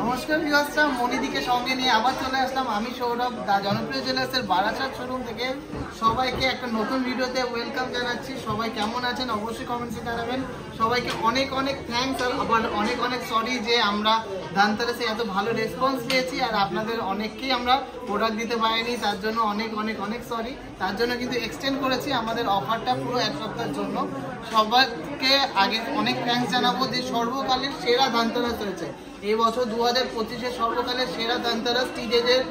নমস্কার ভিউয়ার্সরা, মনিদিকে সঙ্গে নিয়ে আবার চলে আসলাম আমি সৌরভ, জনপ্রিয় জুয়েলার্সের বারাসাত শোরুম থেকে। সবাইকে একটা নতুন ভিডিওতে ওয়েলকাম জানাচ্ছি। সবাই কেমন আছেন অবশ্যই কমেন্টসে জানাবেন। সবাইকে অনেক অনেক থ্যাঙ্কস, আর আবার অনেক অনেক সরি যে আমরা ধানতেরাসে এত ভালো রেসপন্স পেয়েছি আর আপনাদের অনেককেই আমরা প্রোডাক্ট দিতে পারিনি, তার জন্য অনেক অনেক অনেক সরি। তার জন্য কিন্তু এক্সটেন্ড করেছি আমাদের অফারটা পুরো এক সপ্তাহের জন্য। সবাইকে আগে অনেক থ্যাঙ্কস জানাবো যে সর্বকালের সেরা ধানতেরাস হয়েছে এই বছর 2025-এর সর্বকালের সেরা ধানতেরাস টিজেজের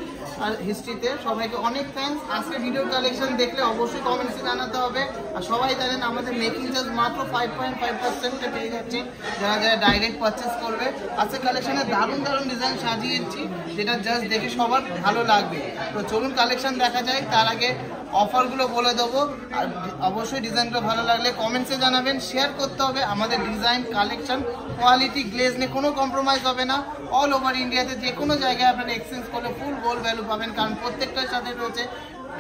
আর হিস্ট্রিতে। সবাইকে অনেক থ্যাঙ্কস। আজকে ভিডিও কালেকশন দেখলে অবশ্যই কমেন্টসে জানাতে হবে। আর সবাই জানেন আমাদের মেকিং চার্জ মাত্র 5.5%-এ পেয়ে যাচ্ছে যারা যারা ডাইরেক্ট পারচেস করবে। আজকে কালেকশনে দারুণ দারুণ ডিজাইন সাজিয়েছি যেটা জাস্ট দেখে সবার ভালো লাগবে। তো চলুন কালেকশন দেখা যায়। তার আগে অফারগুলো বলে দেবো, আর অবশ্যই ডিজাইনগুলো ভালো লাগলে কমেন্টসে জানাবেন। শেয়ার করতে হবে। আমাদের ডিজাইন, কালেকশন, কোয়ালিটি, গ্লেজ নিয়ে কোনো কম্প্রোমাইজ হবে না। অল ওভার ইন্ডিয়াতে যে কোনো জায়গায় আপনারা এক্সচেঞ্জ করলে ফুল গোল্ড ভ্যালু পাবেন, কারণ প্রত্যেকটার সাথে রয়েছে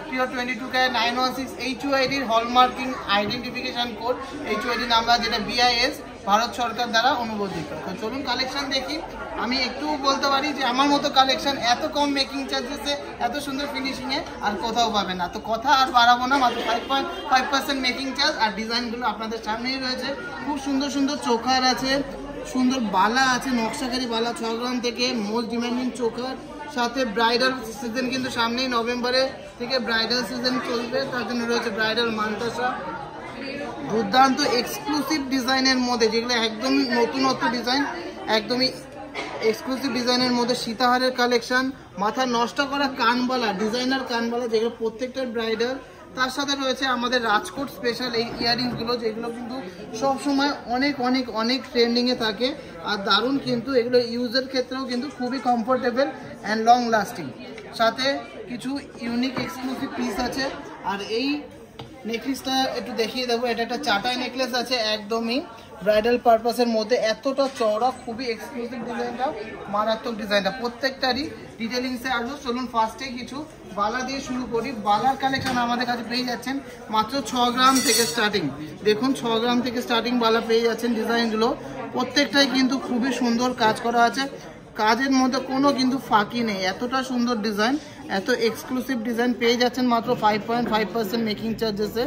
পিওর 22K 916 HUID-র hallmarking identification code, HUID number যেটা BIS ভারত সরকার দ্বারা অনুমোদিত। তো চলুন কালেকশন দেখি। আমি একটু বলতে পারি যে আমার মতো কালেকশন এত কম মেকিং চার্জেসে এত সুন্দর ফিনিশিংয়ে আর কোথাও পাবে না। তো কথা আর বাড়াবো না, মাত্র 5.5% মেকিং চার্জ। আর ডিজাইনগুলো আপনাদের সামনেই রয়েছে। খুব সুন্দর সুন্দর চোকার আছে, সুন্দর বালা আছে, নকশাকারী বালা 6 গ্রাম থেকে, মোস্ট ডিমান্ডিং চোকার, সাথে ব্রাইডাল সিজন কিন্তু সামনেই নভেম্বরে থেকে ব্রাইডাল সিজন চলবে, তার জন্য রয়েছে ব্রাইডাল মান্তাসা। দুর্দান্ত এক্সক্লুসিভ ডিজাইনের মধ্যে, যেগুলো একদমই নতুনত্ব ডিজাইন, একদমই এক্সক্লুসিভ ডিজাইনের মধ্যে সীতাহারের কালেকশন, মাথা নষ্ট করা কানবালা, ডিজাইনার কানবালা, যেগুলো প্রত্যেকটার ব্রাইডাল। তার সাথে রয়েছে আমাদের রাজকোট স্পেশাল এই ইয়াররিংসগুলো, যেগুলো কিন্তু সবসময় অনেক অনেক অনেক ট্রেন্ডিংয়ে থাকে আর দারুণ, কিন্তু এগুলো ইউজের ক্ষেত্রেও কিন্তু খুবই কমফোর্টেবল অ্যান্ড লং লাস্টিং। সাথে কিছু ইউনিক এক্সক্লুসিভ পিস আছে। আর এই নেকলেসটা একটু দেখিয়ে দেবো। এটা একটা চাটাই নেকলেস আছে, একদমই ব্রাইডাল পারপাসের মধ্যে, এতটা চওড়া, খুবই এক্সক্লুসিভ ডিজাইনটা, মারাত্মক ডিজাইনটা। প্রত্যেকটারই ডিটেলিংসে আসবো। চলুন ফার্স্টে কিছু বালা দিয়ে শুরু করি। বালার কালেকশন আমাদের কাছে পেয়ে যাচ্ছেন মাত্র 6 গ্রাম থেকে স্টার্টিং। দেখুন 6 গ্রাম থেকে স্টার্টিং বালা পেয়ে যাচ্ছেন। ডিজাইনগুলো প্রত্যেকটাই কিন্তু খুবই সুন্দর কাজ করা আছে, কাজের মধ্যে কোনো কিন্তু ফাঁকি নেই। এতটা সুন্দর ডিজাইন, এত এক্সক্লুসিভ ডিজাইন পেয়ে যাচ্ছেন মাত্র 5.5% মেকিং চার্জেসে।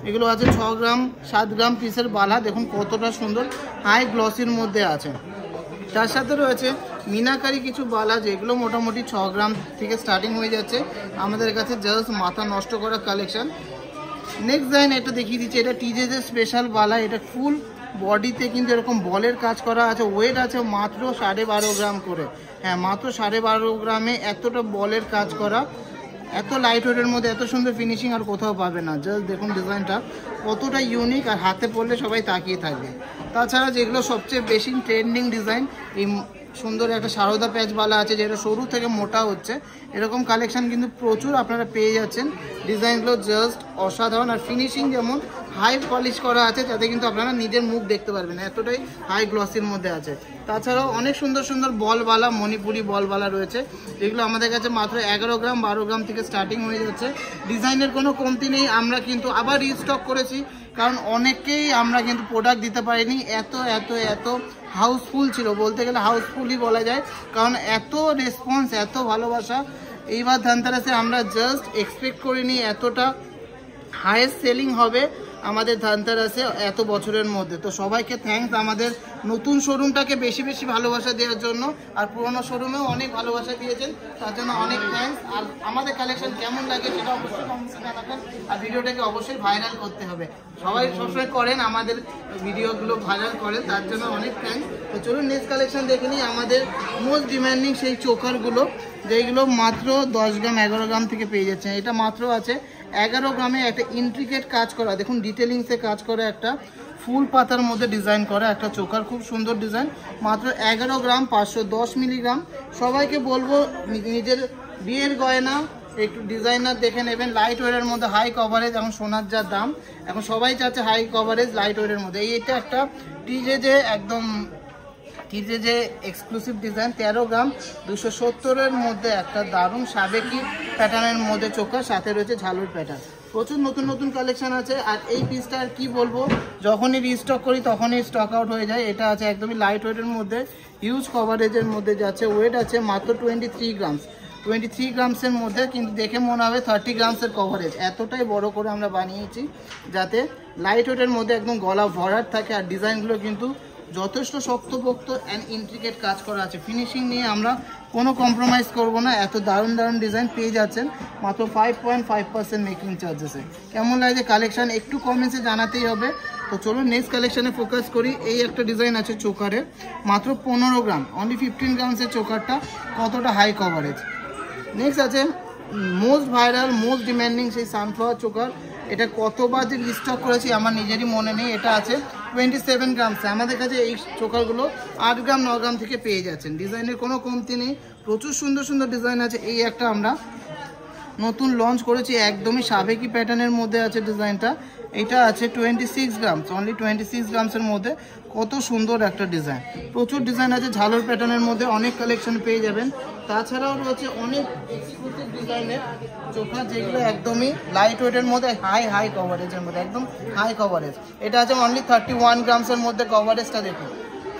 এগুলো আছে 6 গ্রাম 7 গ্রাম পিসের বালা। দেখুন কতটা সুন্দর হাই গ্লসির মধ্যে আছে। তার সাথে রয়েছে মিনাকারি কিছু বালা, যেগুলো মোটামুটি 6 গ্রাম থেকে স্টার্টিং হয়ে যাচ্ছে আমাদের কাছে। জাস্ট মাথা নষ্ট করা কালেকশন। নেক্সট ডিজাইন এটা দেখিয়ে দিচ্ছি। এটা টিজেজের স্পেশাল বালা। এটা ফুল বডিতে কিন্তু এরকম বলের কাজ করা আছে। ওয়েট আছে মাত্র 12.5 গ্রাম করে। হ্যাঁ, মাত্র 12.5 গ্রামে এতটা বলের কাজ করা, এত লাইট ওয়েটের মধ্যে এত সুন্দর ফিনিশিং আর কোথাও পাবে না। জাস্ট দেখুন ডিজাইনটা কতটা ইউনিক, আর হাতে পরলে সবাই তাকিয়ে থাকবে। তাছাড়া যেগুলো সবচেয়ে বেশি ট্রেন্ডিং ডিজাইন, এই সুন্দর একটা সারদা প্যাচবালা আছে, যেটা সরু থেকে মোটা হচ্ছে। এরকম কালেকশন কিন্তু প্রচুর আপনারা পেয়ে যাচ্ছেন। ডিজাইনগুলো জাস্ট অসাধারণ, আর ফিনিশিং যেমন হাই পলিশ করা আছে, তাতে কিন্তু আপনারা নিজের মুখ দেখতে পারবেন, এতটাই হাই গ্লসির মধ্যে আছে। তাছাড়াও অনেক সুন্দর সুন্দর বলবালা, মণিপুরি বলবালা রয়েছে, যেগুলো আমাদের কাছে মাত্র 11 গ্রাম 12 গ্রাম থেকে স্টার্টিং হয়ে যাচ্ছে। ডিজাইনের কোনো কমতি নেই। আমরা কিন্তু আবার রিস্টক করেছি, কারণ অনেককেই আমরা কিন্তু প্রোডাক্ট দিতে পারিনি। এত এত এত হাউসফুল ছিল, বলতে গেলে হাউসফুলই বলা যায়, কারণ এত রেসপন্স, এত ভালোবাসা। এইবার ধানতেরাসে আমরা জাস্ট এক্সপেক্ট করিনি এতটা হাইয়েস্ট সেলিং হবে আমাদের ধানতেরাসে এত বছরের মধ্যে। তো সবাইকে থ্যাঙ্কস আমাদের নতুন শোরুমটাকে বেশি বেশি ভালোবাসা দেওয়ার জন্য, আর পুরোনো শোরুমেও অনেক ভালোবাসা দিয়েছেন, তার জন্য অনেক থ্যাঙ্কস। আর আমাদের কালেকশন কেমন লাগে সেটা অবশ্যই কমেন্টসে জানাবেন। আর ভিডিওটাকে অবশ্যই ভাইরাল করতে হবে। সবাই সবসময় করেন, আমাদের ভিডিওগুলো ভাইরাল করেন, তার জন্য অনেক থ্যাঙ্কস। তো চলুন নেক্সট কালেকশন দেখে নিই। আমাদের মোস্ট ডিমান্ডিং সেই চোকারগুলো, যেগুলো মাত্র 10 গ্রাম 11 গ্রাম থেকে পেয়ে যাচ্ছেন। এটা মাত্র আছে 11 গ্রামে। একটা ইন্ট্রিকেট কাজ করা, দেখুন ডিটেলিংসে কাজ করা, একটা ফুল পাতার মধ্যে ডিজাইন করা একটা চোকার, খুব সুন্দর ডিজাইন। মাত্র 11 গ্রাম 510 মিলিগ্রাম। সবাইকে বলবো নিজের বিয়ের গয়না একটু ডিজাইনার দেখে নেবেন, লাইট ওয়েটের মধ্যে, হাই কভারেজ। এখন সোনার যা দাম, এখন সবাই চাচ্ছে হাই কভারেজ লাইট ওয়েটের মধ্যে। এইটা একটা টিজে একদম টিজে এক্সক্লুসিভ ডিজাইন, 13 গ্রাম 270-এর মধ্যে একটা দারুণ সাবেকি প্যাটার্নের মধ্যে চোখা, সাথে রয়েছে ঝালুর প্যাটার্ন। প্রচুর নতুন নতুন কালেকশন আছে। আর এই পিসটা আর কি বলবো, যখনই রিস্টক করি তখনই স্টক আউট হয়ে যায়। এটা আছে একদমই লাইট ওয়েটের মধ্যে, হিউজ কভারেজের মধ্যে যাচ্ছে। ওয়েট আছে মাত্র 23 গ্রামস, 23 গ্রামসের মধ্যে, কিন্তু দেখে মনে হবে 30 গ্রামসের কভারেজ। এতটাই বড় করে আমরা বানিয়েছি যাতে লাইট ওয়েটের মধ্যে একদম গলা ভরাট থাকে। আর ডিজাইনগুলো কিন্তু যথেষ্ট শক্তপোক্ত অ্যান্ড ইন্ট্রিকেট কাজ করা আছে। ফিনিশিং নিয়ে আমরা কোনো কম্প্রোমাইজ করব না। এত দারুণ দারুণ ডিজাইন পেয়ে যাচ্ছেন মাত্র 5.5% মেকিং চার্জেসে। কেমন লাগে কালেকশন একটু কমেন্টসে জানাতেই হবে। তো চলুন নেক্সট কালেকশানে ফোকাস করি। এই একটা ডিজাইন আছে চোকারের, মাত্র 15 গ্রাম, অনলি 15 গ্রামসের চোকারটা, কতটা হাই কভারেজ। নেক্সট আছে মোস্ট ভাইরাল মোস্ট ডিম্যান্ডিং সেই সানফ্লাওয়ার চোকার। এটা কতবার যে রিস্টক করেছি আমার নিজেরই মনে নেই। এটা আছে 27 গ্রামসে। আমাদের কাছে এই চোকারগুলো 8 গ্রাম 9 গ্রাম থেকে পেয়ে যাচ্ছেন। ডিজাইনের কোনো কমতি নেই, প্রচুর সুন্দর সুন্দর ডিজাইন আছে। এই একটা আমরা নতুন লঞ্চ করেছি, একদমই সাবেকি প্যাটার্নের মধ্যে আছে ডিজাইনটা। এটা আছে 26 গ্রামস, অনলি 26 গ্রামসের মধ্যে। কত সুন্দর একটা ডিজাইন, প্রচুর ডিজাইন আছে ঝালর প্যাটার্নের মধ্যে, অনেক কালেকশন পেয়ে যাবেন। তাছাড়াও রয়েছে অনেক এক্সক্লুসিভ ডিজাইনের চোখা, যেগুলো একদমই লাইট ওয়েটের মধ্যে, হাই কভারেজের মধ্যে, একদম হাই কভারেজ। এটা আছে অনলি 31 গ্রামসের মধ্যে। কভারেজটা দেখুন,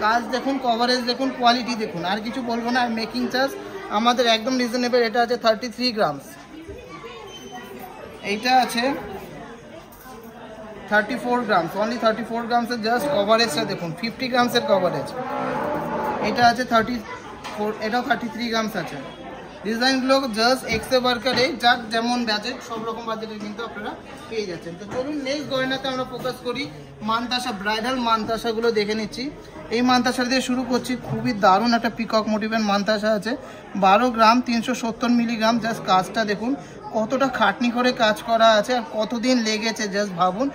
কাজ দেখুন, কভারেজ দেখুন, কোয়ালিটি দেখুন, আর কিছু বলবো না। আর মেকিং চার্জ আমাদের একদম রিজনেবল। এটা আছে 33 গ্রামস। এইটা আছে 34 গ্রামস, অনলি 34 গ্রামসের। জাস্ট কভারেজটা দেখুন, 50 গ্রামসের কভারেজ। এটা আছে 34, এটাও 33 গ্রামস আছে। ডিজাইনগুলো জাস্ট এক্সে ওয়ার্কারে, যাক যেমন বাজেট সব রকম বাজেটের কিন্তু আপনারা পেয়ে যাচ্ছেন। তো চলুন নেক্সট গয়নাতে আমরা ফোকাস করি। মানতাসা, ব্রাইডাল মানতাসাগুলো দেখে নিচ্ছি। এই মানতাসা দিয়ে শুরু করছি। খুবই দারুণ একটা পিকক মোটিভের মানতাসা আছে, 12 গ্রাম 370 মিলিগ্রাম। জাস্ট কাজটা দেখুন, কতটা খাটনি করে কাজ করা আছে আর কতদিন লেগেছে। জাস্ট ভাবুন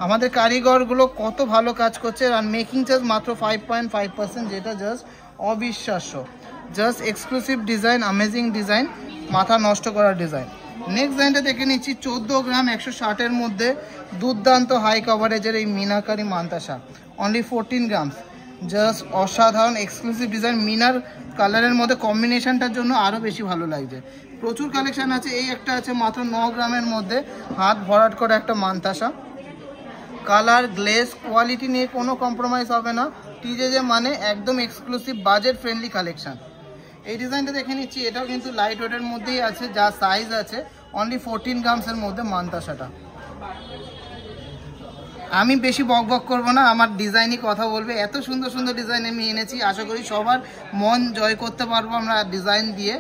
আমাদের কারিগরগুলো কত ভালো কাজ করছে। আর মেকিং চার্জ মাত্র 5.5%, যেটা জাস্ট অবিশ্বাস্য। Just exclusive design, amazing design, মাথা নষ্ট করার ডিজাইন। নেক্সট ডিজাইনটা দেখে নিচ্ছি। 14 গ্রাম 160-এর মধ্যে দুর্দান্ত হাই কভারেজের এই মিনাকারি মানতাসা, অনলি 14 গ্রামস। জাস্ট অসাধারণ এক্সক্লুসিভ ডিজাইন। মিনার কালারের মধ্যে কম্বিনেশনটার জন্য আরও বেশি ভালো লাগছে। প্রচুর কালেকশান আছে। এই একটা আছে মাত্র 9 গ্রামের মধ্যে, হাত ভরাট করা একটা মানতাসা। কালার, গ্লেজ, কোয়ালিটি নিয়ে কোনো কম্প্রোমাইজ হবে না। টিজে মানে একদম এক্সক্লুসিভ বাজেট ফ্রেন্ডলি কালেকশান। এই ডিজাইনটা দেখে নিচ্ছি। এটাও কিন্তু লাইট ওয়েটের মধ্যেই আছে, যা সাইজ আছে অনলি 14 গ্রামসের মধ্যে মানতাসাটা। আমি বেশি বক করবো না, আমার ডিজাইনই কথা বলবে। এত সুন্দর সুন্দর ডিজাইন আমি এনেছি, আশা করি সবার মন জয় করতে পারবো আমরা ডিজাইন দিয়ে।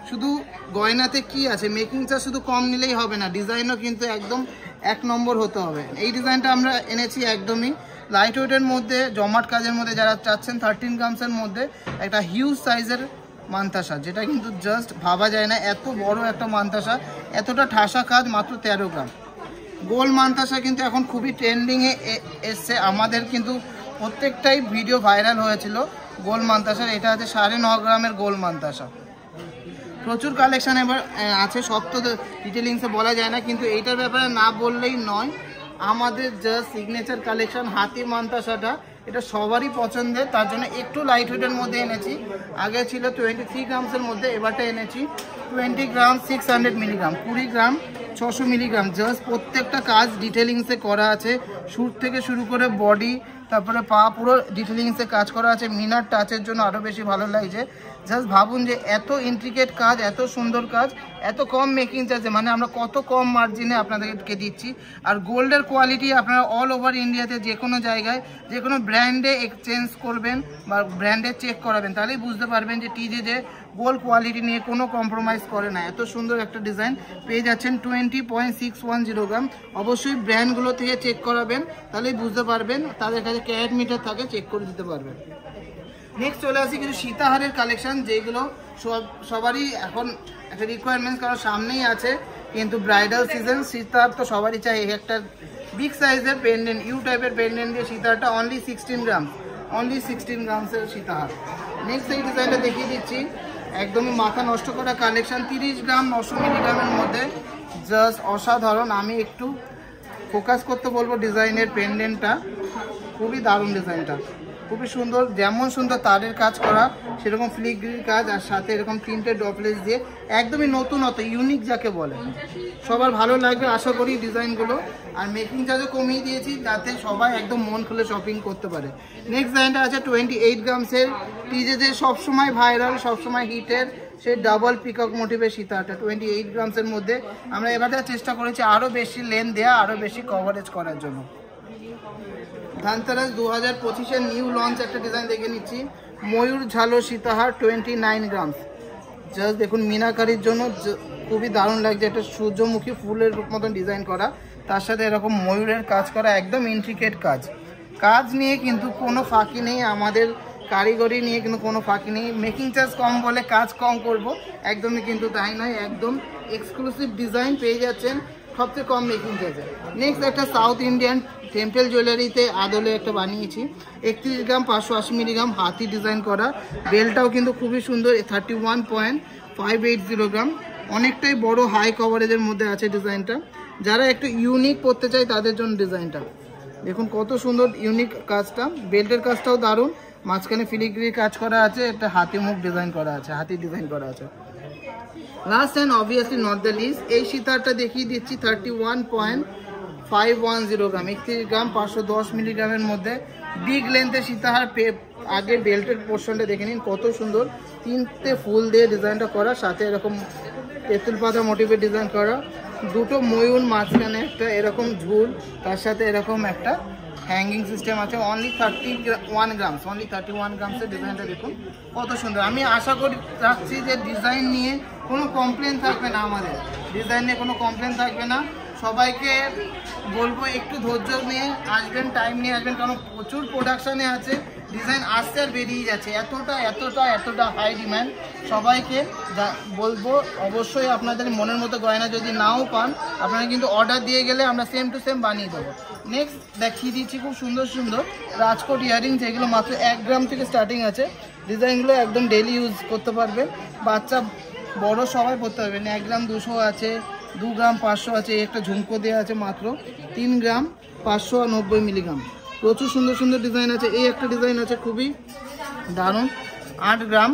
শুধু গয়নাতে কি আছে, মেকিং চার্জ শুধু কম নিলেই হবে না, ডিজাইনও কিন্তু একদম 1 নম্বর হতে হবে। এই ডিজাইনটা আমরা এনেছি একদমই লাইট ওয়েটের মধ্যে, জমাট কাজের মধ্যে। যারা চাচ্ছেন 13 গ্রামসের মধ্যে একটা হিউজ সাইজের মানতাসা, যেটা কিন্তু জাস্ট ভাবা যায় না। এত বড় একটা মানতাসা, এতটা ঠাসা কাজ, মাত্র 13 গ্রাম। গোল মানতাসা কিন্তু এখন খুবই ট্রেন্ডিংয়ে এসছে। আমাদের কিন্তু প্রত্যেকটাই ভিডিও ভাইরাল হয়েছিল গোল মানতাসার। এটা আছে 9.5 গ্রামের গোল মানতাসা। প্রচুর কালেকশান এবার আছে, সব তো ডিটেলিংসে বলা যায় না, কিন্তু এইটার ব্যাপারে না বললেই নয়। আমাদের জাস্ট সিগনেচার কালেকশান হাতি মানতাসাটা, এটা সবারই পছন্দের, তার জন্য একটু লাইট ওয়েটের মধ্যে এনেছি। আগে ছিল 23 গ্রামসের মধ্যে, এবারটা এনেছি 20 গ্রাম 600 মিলিগ্রাম, 20 গ্রাম 600 মিলিগ্রাম। জাস্ট প্রত্যেকটা কাজ ডিটেলিংসে করা আছে, শুট থেকে শুরু করে বডি, তারপরে পা, পুরো ডিটেলিংসে কাজ করা আছে। মিনার টাচের জন্য আরও বেশি ভালো লাগছে। জাস্ট ভাবুন যে এত ইন্ট্রিকেট কাজ, এত সুন্দর কাজ, এত কম মেকিং চার্জে, মানে আমরা কত কম মার্জিনে আপনাদেরকে দিচ্ছি। আর গোল্ডের কোয়ালিটি আপনারা অল ওভার ইন্ডিয়াতে যে কোনো জায়গায়, যে কোনো ব্র্যান্ডে এক্সচেঞ্জ করবেন বা ব্র্যান্ডে চেক করাবেন, তাহলেই বুঝতে পারবেন যে টিজে যে গোল্ড কোয়ালিটি নিয়ে কোনো কম্প্রোমাইজ করে না। এত সুন্দর একটা ডিজাইন পেয়ে যাচ্ছেন 20.610 গ্রাম। অবশ্যই ব্র্যান্ডগুলো থেকে চেক করাবেন, তাহলেই বুঝতে পারবেন। তাদের কাছে ক্যারেট মিটার থাকে, চেক করে দিতে পারবেন। নেক্সট চলে আসি কিছু সীতাহারের কালেকশন, যেগুলো সবারই এখন একটা রিকোয়ারমেন্টস, কারণ সামনেই আছে কিন্তু ব্রাইডাল সিজন। সীতাহার তো সবারই চাই। একটা বিগ সাইজের পেন্ডেন্ট, ইউ টাইপের পেন্ডেন্ট দিয়ে সীতাহারটা, অনলি 16 গ্রাম, অনলি 16 গ্রামসের সীতাহার। নেক্সট এই ডিজাইনটা দেখিয়ে দিচ্ছি, একদমই মাথা নষ্ট করা কালেকশন, 30 গ্রাম 900 মিলিগ্রামের মধ্যে। জাস্ট অসাধারণ। আমি একটু ফোকাস করতে বলবো ডিজাইনের পেন্ডেন্টটা, খুবই দারুণ ডিজাইনটা। খুবই সুন্দর, যেমন সুন্দর তারের কাজ করা সেরকম ফিলিগ্রির কাজ, আর সাথে এরকম প্রিন্টেড ডপলেস দিয়ে একদমই নতুনত্ব ইউনিক যাকে বলে। সবার ভালো লাগবে আশা করি ডিজাইনগুলো। আর মেকিং চার্জও কমিয়ে দিয়েছি যাতে সবাই একদম মন খুলে শপিং করতে পারে। নেক্সট ডিজাইনটা আছে 28 গ্রামসের, টিজেদের সবসময় ভাইরাল, সবসময় হিটের সেই ডাবল পিকক মোটিভের সীতাহারটা 28 গ্রামসের মধ্যে। আমরা এবারে চেষ্টা করেছি আরও বেশি লেন দেওয়া, আরও বেশি কভারেজ করার জন্য। ধানতেরাস 2025-এর নিউ লঞ্চ একটা ডিজাইন দেখে নিচ্ছি, ময়ূর ঝালো সীতাহার 29 গ্রামস। জাস্ট দেখুন মিনাকারির জন্য খুবই দারুণ লাগছে, একটা সূর্যমুখী ফুলের মতন ডিজাইন করা, তার সাথে এরকম ময়ূরের কাজ করা, একদম ইন্ট্রিকেট কাজ নিয়ে কিন্তু কোনো ফাঁকি নেই, আমাদের কারিগরি নিয়ে কিন্তু কোনো ফাঁকি নেই। মেকিং চার্জ কম বলে কাজ কম করব, একদমই কিন্তু তাই নয়, একদম এক্সক্লুসিভ ডিজাইন পেয়ে যাচ্ছেন সবচেয়ে কম মেকিং চার্জে। নেক্সট একটা সাউথ ইন্ডিয়ান টেম্পল জুয়েলারিতে আদলে একটা বানিয়েছি, 31 গ্রাম 580 মিলিগ্রাম হাতি ডিজাইন করা, বেলটাও কিন্তু খুবই সুন্দর, 31.580 গ্রাম, অনেকটাই বড় হাই কভারেজের মধ্যে আছে ডিজাইনটা। যারা একটু ইউনিক করতে চায় তাদের জন্য ডিজাইনটা দেখুন কত সুন্দর ইউনিক কাজটা, বেল্টের কাজটাও দারুণ, মাঝখানে ফিলিগ্রির কাজ করা আছে, একটা হাতি মুখ ডিজাইন করা আছে, হাতি ডিজাইন করা আছে। Last and obviously not the least, এই সীতাহারটা দেখিয়ে দিচ্ছি 31.510 গ্রাম, 31 গ্রাম 510 মিলিগ্রামের মধ্যে, বিগ লেন্থের সীতাহার। আগে বেল্টের পোর্শনটা দেখে নিন কত সুন্দর, 3টে ফুল দিয়ে ডিজাইনটা করা, সাথে এরকম তেঁতুল পাতা মোটিভের ডিজাইন করা, দুটো ময়ূর, মাঝখানে একটা এরকম ঝুল, তার সাথে এরকম একটা হ্যাঙ্গিং সিস্টেম আছে। অনলি 31 গ্রামসের ডিজাইনটা দেখুন কত সুন্দর। আমি আশা করি রাখছি যে ডিজাইন নিয়ে কোনো কমপ্লেন থাকবে না, আমাদের ডিজাইন নিয়ে কোনো কমপ্লেন থাকবে না। সবাইকে বলবো একটু ধৈর্য নিয়ে আসবেন, টাইম নিয়ে আসবেন, কারণ প্রচুর প্রোডাকশানে আছে, ডিজাইন আসতে আর বেরিয়ে যাচ্ছে, এতটা হাই ডিম্যান্ড। সবাইকে বলবো অবশ্যই আপনাদের মনের মতো গয়না যদি নাও পান, আপনারা কিন্তু অর্ডার দিয়ে গেলে আমরা সেম টু সেম বানিয়ে দেবো। নেক্সট দেখিয়ে দিচ্ছি খুব সুন্দর সুন্দর রাজকোট ইয়ারিং, যেগুলো মাত্র 1 গ্রাম থেকে স্টার্টিং আছে। ডিজাইনগুলো একদম ডেলি ইউজ করতে পারবেন, বাচ্চা বড় সবাই পরতে পারবেন। 1 গ্রাম 200 আছে, 2 গ্রাম 500 আছে, একটা ঝুমকো দেওয়া আছে মাত্র 3 গ্রাম 590 মিলিগ্রাম। প্রচুর সুন্দর সুন্দর ডিজাইন আছে। এই একটা ডিজাইন আছে খুবই দারুণ, 8 গ্রাম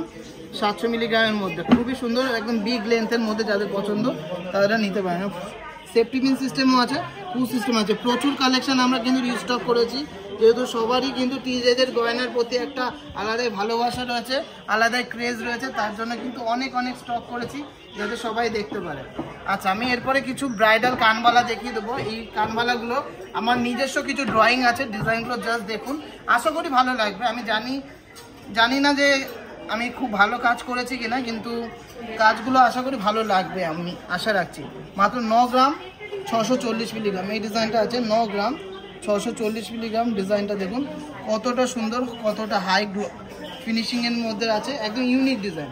700 মিলিগ্রামের মধ্যে, খুবই সুন্দর, একদম বিগ লেন্থের মধ্যে, যাদের পছন্দ তারা নিতে পারেন। সেফটি পিন সিস্টেমও আছে, সিস্টেম আছে, প্রচুর কালেকশন আমরা কিন্তু রিস্টক করেছি, যেহেতু সবারই কিন্তু টিজেদের গয়নার প্রতি একটা আলাদাই ভালোবাসা রয়েছে, আলাদাই ক্রেজ রয়েছে, তার জন্য কিন্তু অনেক স্টক করেছি যাতে সবাই দেখতে পারে। আচ্ছা, আমি এরপরে কিছু ব্রাইডাল কানবালা দেখিয়ে দেবো। এই কানবালাগুলো আমার নিজস্ব কিছু ড্রয়িং আছে, ডিজাইনগুলো জাস্ট দেখুন, আশা করি ভালো লাগবে। আমি জানি না যে আমি খুব ভালো কাজ করেছি কিনা, কিন্তু কাজগুলো আশা করি ভালো লাগবে, আমি আশা রাখছি। মাত্র 9 গ্রাম 640 মিলিগ্রাম এই ডিজাইনটা আছে, 9 গ্রাম 640 মিলিগ্রাম। ডিজাইনটা দেখুন কতটা সুন্দর, কতটা হাই ফিনিশিংয়ের মধ্যে আছে, একদম ইউনিক ডিজাইন।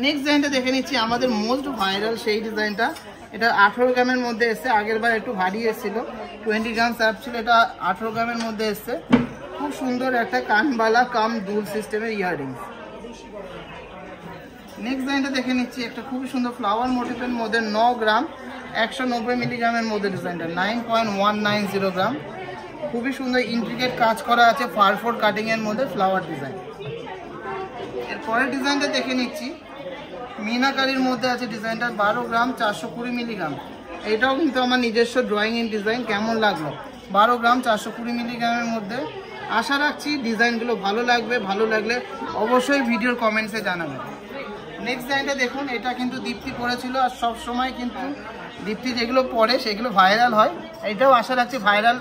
নেক্সট ডিজাইনটা দেখে নিচ্ছি, আমাদের মোস্ট ভাইরাল সেই ডিজাইনটা। এটা 18 গ্রামের মধ্যে এসছে, আগের বার একটু ভারী এসেছিলো, 20 গ্রাম স্যাপ ছিল, এটা 18 গ্রামের মধ্যে এসছে। খুব সুন্দর একটা কানবালা কাম দুল সিস্টেমের ইয়াররিংস। নেক্সট ডিজাইনটা দেখে নিচ্ছি, একটা খুবই সুন্দর ফ্লাওয়ার মোটিভের মধ্যে, 9 গ্রাম 190 মিলিগ্রামের মধ্যে, ডিজাইনটা 9.190 গ্রাম। খুবই সুন্দর ইন্ট্রিকেট কাজ করা আছে, ফারফোর কাটিংয়ের মধ্যে ফ্লাওয়ার ডিজাইন। এরপরের ডিজাইনটা দেখে নিচ্ছি, মিনাকারির মধ্যে আছে ডিজাইনটা, 12 গ্রাম 420 মিলিগ্রাম। এটাও কিন্তু আমার নিজস্ব ড্রয়িং ইন ডিজাইন। কেমন লাগলো? 12 গ্রাম 420 মিলিগ্রামের মধ্যে। আশা রাখছি ডিজাইনগুলো ভালো লাগবে, ভালো লাগলে অবশ্যই ভিডিওর কমেন্টসে জানাবেন। নেক্সট ডিজাইনটা দেখুন, এটা কিন্তু দীপ্তি পরেছিল, আর সব সময় কিন্তু দীপ্তি যেগুলো পরে সেগুলো ভাইরাল হয়, এটাও আশা রাখছি ভাইরাল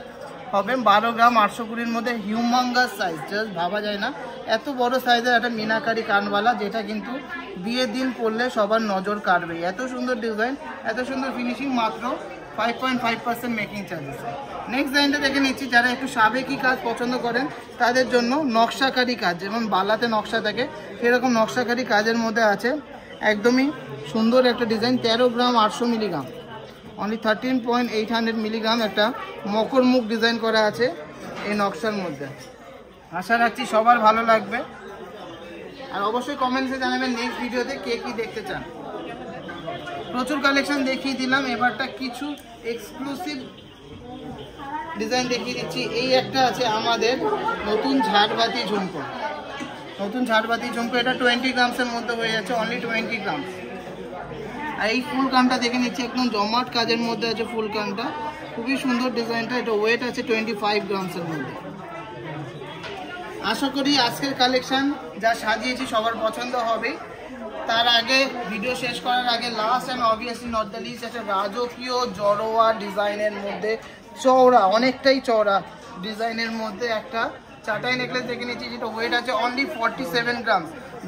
হবে। 12 গ্রাম 820-র মধ্যে, হিউমাঙ্গাস সাইজ, জাস্ট ভাবা যায় না এত বড় সাইজের একটা মিনাকারি কানবালা, যেটা কিন্তু বিয়ের দিন পরলে সবার নজর কাটবে। এত সুন্দর ডিজাইন, এত সুন্দর ফিনিশিং, মাত্র 5.5% মেকিং চার্জেস। নেক্সট ডিজাইনটা দেখে নিচ্ছি, যারা একটু সাবেকি কাজ পছন্দ করেন তাদের জন্য নকশাকারী কাজ, যেমন বালাতে নকশা থাকে সেরকম নকশাকারী কাজের মধ্যে আছে, একদমই সুন্দর একটা ডিজাইন। 13 গ্রাম 800 মিলিগ্রাম, অনলি 13.800 মিলিগ্রাম। একটা মকর মুখ ডিজাইন করা আছে এই নকশার মধ্যে। আশা রাখছি সবার ভালো লাগবে, আর অবশ্যই কমেন্টসে জানাবেন নেক্সট ভিডিওতে কে কী দেখতে চান। প্রচুর কালেকশন দেখিয়ে দিলাম, এবারটা কিছু এক্সক্লুসিভ ডিজাইন দেখিয়ে দিচ্ছি। এই একটা আছে আমাদের নতুন ঝাড়বাতি ঝুমকো, নতুন ঝাড়বাতি ঝুমকো, এটা 20 গ্রামসের মধ্যে হয়ে যাচ্ছে, অনলি 20 গ্রামস। আর এই ফুল কানটা দেখে নিচ্ছি, একদম জমাট কাজের মধ্যে আছে ফুল কানটা, খুবই সুন্দর ডিজাইনটা। এটা ওয়েট আছে 25 গ্রামসের মধ্যে। আশা করি আজকের কালেকশন যা সাজিয়েছি সবার পছন্দ হবে। তার আগে ভিডিও শেষ করার আগে last and obviously not the least, একটা রাজকীয় জড়োয়া ডিজাইনের মধ্যে চওড়া, অনেকটাই চওড়া ডিজাইনের মধ্যে একটা চাটাই নেকলেস দেখে নিচ্ছি, যেটা ওয়েট আছে অনলি 47 গ্রাম,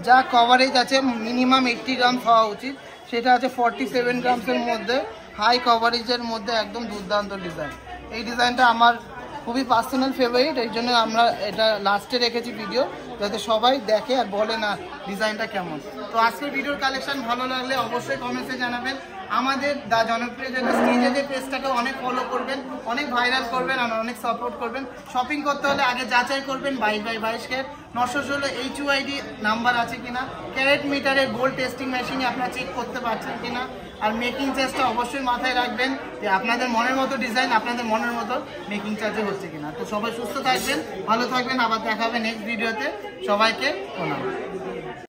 যা কভারেজ আছে মিনিমাম 80 গ্রাম হওয়া উচিত, সেটা আছে 47 গ্রামসের মধ্যে, হাই কভারেজের মধ্যে, একদম দুর্দান্ত ডিজাইন। এই ডিজাইনটা আমার খুবই পার্সোনাল ফেভারিট, এই জন্য আমরা এটা লাস্টে রেখেছি ভিডিও, যাতে সবাই দেখে আর বলে না ডিজাইনটা কেমন। তো আজকের ভিডিওর কালেকশন ভালো লাগলে অবশ্যই কমেন্টসে জানাবেন। আমাদের দা জনপ্রিয় জুয়েলার্স নিজেদের পেজটাকে অনেক ফলো করবেন, অনেক ভাইরাল করবেন আর অনেক সাপোর্ট করবেন। শপিং করতে হলে আগে যাচাই করবেন 22/22 ক্যারেট 916 HUID নাম্বার আছে কিনা, ক্যারেট মিটারের গোল্ড টেস্টিং মেশিনে আপনারা চেক করতে পারছেন কিনা, আর মেকিং চার্জটা অবশ্যই মাথায় রাখবেন যে আপনাদের মনের মতো ডিজাইন আপনাদের মনের মতো মেকিং চার্জে হচ্ছে কিনা। তো সবাই সুস্থ থাকবেন, ভালো থাকবেন, আবার দেখা হবে নেক্সট ভিডিওতে। সবাইকে প্রণাম।